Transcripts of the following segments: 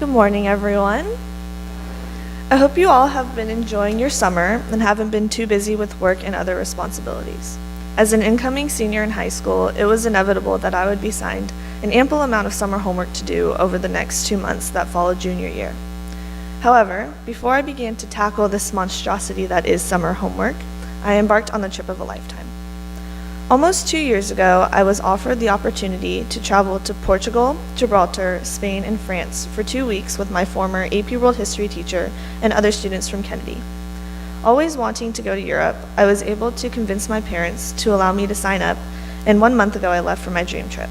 Good morning, everyone. I hope you all have been enjoying your summer and haven't been too busy with work and other responsibilities. As an incoming senior in high school, it was inevitable that I would be assigned an ample amount of summer homework to do over the next 2 months that followed junior year. However, before I began to tackle this monstrosity that is summer homework, I embarked on the trip of a lifetime. Almost 2 years ago, I was offered the opportunity to travel to Portugal, Gibraltar, Spain, and France for 2 weeks with my former AP World History teacher and other students from Kennedy. Always wanting to go to Europe, I was able to convince my parents to allow me to sign up, and 1 month ago I left for my dream trip.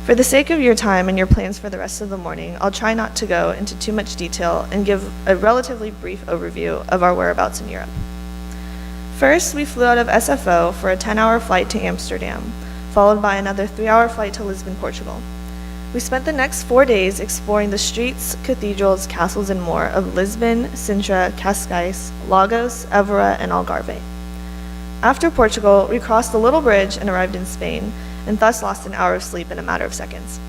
For the sake of your time and your plans for the rest of the morning, I'll try not to go into too much detail and give a relatively brief overview of our whereabouts in Europe. First, we flew out of SFO for a 10-hour flight to Amsterdam, followed by another 3-hour flight to Lisbon, Portugal. We spent the next 4 days exploring the streets, cathedrals, castles, and more of Lisbon, Sintra, Cascais, Lagos, Évora, and Algarve. After Portugal, we crossed the little bridge and arrived in Spain, and thus lost an hour of sleep in a matter of seconds.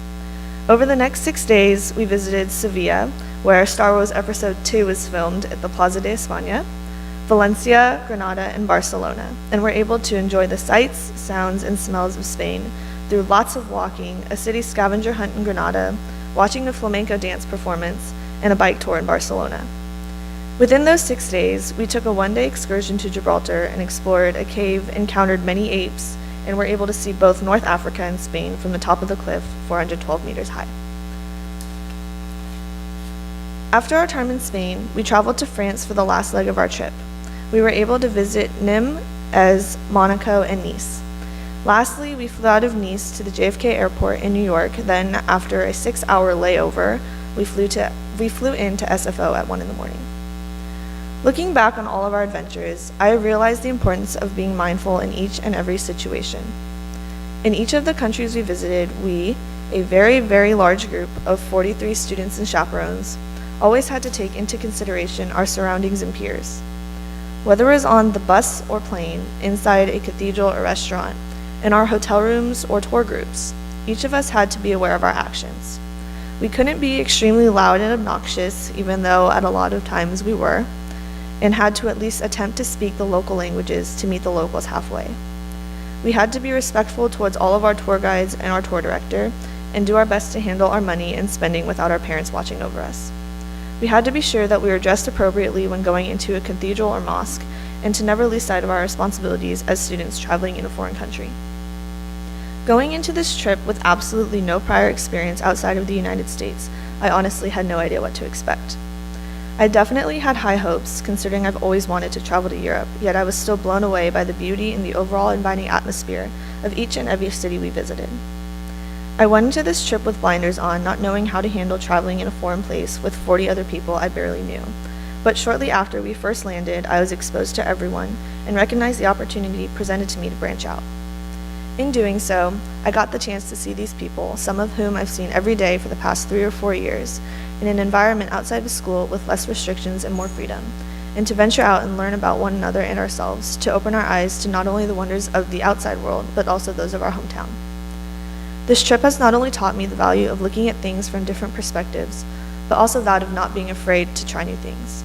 Over the next 6 days, we visited Sevilla, where Star Wars Episode 2 was filmed at the Plaza de España, Valencia, Granada, and Barcelona, and were able to enjoy the sights, sounds, and smells of Spain through lots of walking, a city scavenger hunt in Granada, watching the flamenco dance performance, and a bike tour in Barcelona. Within those 6 days, we took a one-day excursion to Gibraltar and explored a cave, encountered many apes, and were able to see both North Africa and Spain from the top of the cliff, 412 meters high. After our time in Spain, we traveled to France for the last leg of our trip. We were able to visit Nîmes, Aix, Monaco, and Nice. Lastly, we flew out of Nice to the JFK airport in New York. Then, after a 6-hour layover, we flew into SFO at 1 in the morning. Looking back on all of our adventures, I realized the importance of being mindful in each and every situation. In each of the countries we visited, we, a very, very large group of 43 students and chaperones, always had to take into consideration our surroundings and peers. Whether it was on the bus or plane, inside a cathedral or restaurant, in our hotel rooms or tour groups, each of us had to be aware of our actions. We couldn't be extremely loud and obnoxious, even though at a lot of times we were, and had to at least attempt to speak the local languages to meet the locals halfway. We had to be respectful towards all of our tour guides and our tour director, and do our best to handle our money and spending without our parents watching over us. We had to be sure that we were dressed appropriately when going into a cathedral or mosque, and to never lose sight of our responsibilities as students traveling in a foreign country. Going into this trip with absolutely no prior experience outside of the United States, I honestly had no idea what to expect. I definitely had high hopes, considering I've always wanted to travel to Europe, yet I was still blown away by the beauty and the overall inviting atmosphere of each and every city we visited. I went into this trip with blinders on, not knowing how to handle traveling in a foreign place with 40 other people I barely knew. But shortly after we first landed, I was exposed to everyone and recognized the opportunity presented to me to branch out. In doing so, I got the chance to see these people, some of whom I've seen every day for the past 3 or 4 years, in an environment outside of school with less restrictions and more freedom, and to venture out and learn about one another and ourselves, to open our eyes to not only the wonders of the outside world, but also those of our hometown. This trip has not only taught me the value of looking at things from different perspectives, but also that of not being afraid to try new things.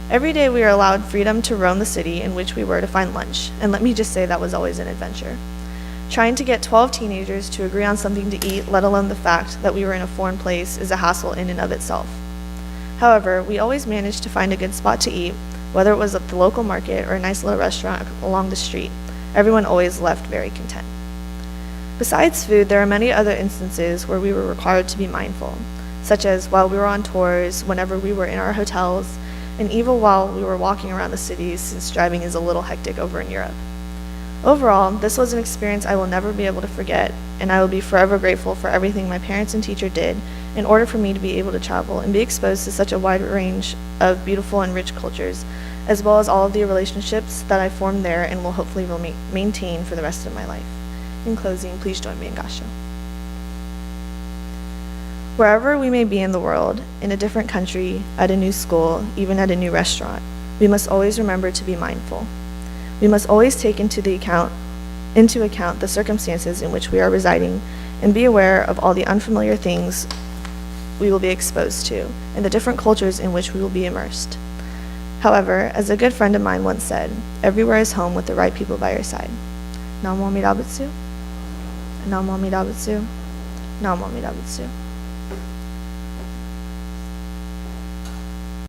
Every day we were allowed freedom to roam the city in which we were to find lunch, and let me just say that was always an adventure. Trying to get 12 teenagers to agree on something to eat, let alone the fact that we were in a foreign place, is a hassle in and of itself. However, we always managed to find a good spot to eat, whether it was at the local market or a nice little restaurant along the street. Everyone always left very content. Besides food, there are many other instances where we were required to be mindful, such as while we were on tours, whenever we were in our hotels, and even while we were walking around the cities, since driving is a little hectic over in Europe. Overall, this was an experience I will never be able to forget, and I will be forever grateful for everything my parents and teacher did in order for me to be able to travel and be exposed to such a wide range of beautiful and rich cultures, as well as all of the relationships that I formed there and will hopefully maintain for the rest of my life. In closing, please join me in Gasho. Wherever we may be in the world, in a different country, at a new school, even at a new restaurant, we must always remember to be mindful. We must always take into account the circumstances in which we are residing and be aware of all the unfamiliar things we will be exposed to, and the different cultures in which we will be immersed. However, as a good friend of mine once said, everywhere is home with the right people by your side. Namo Amida Butsu. Namo Amida Butsu. Namo Amida Butsu.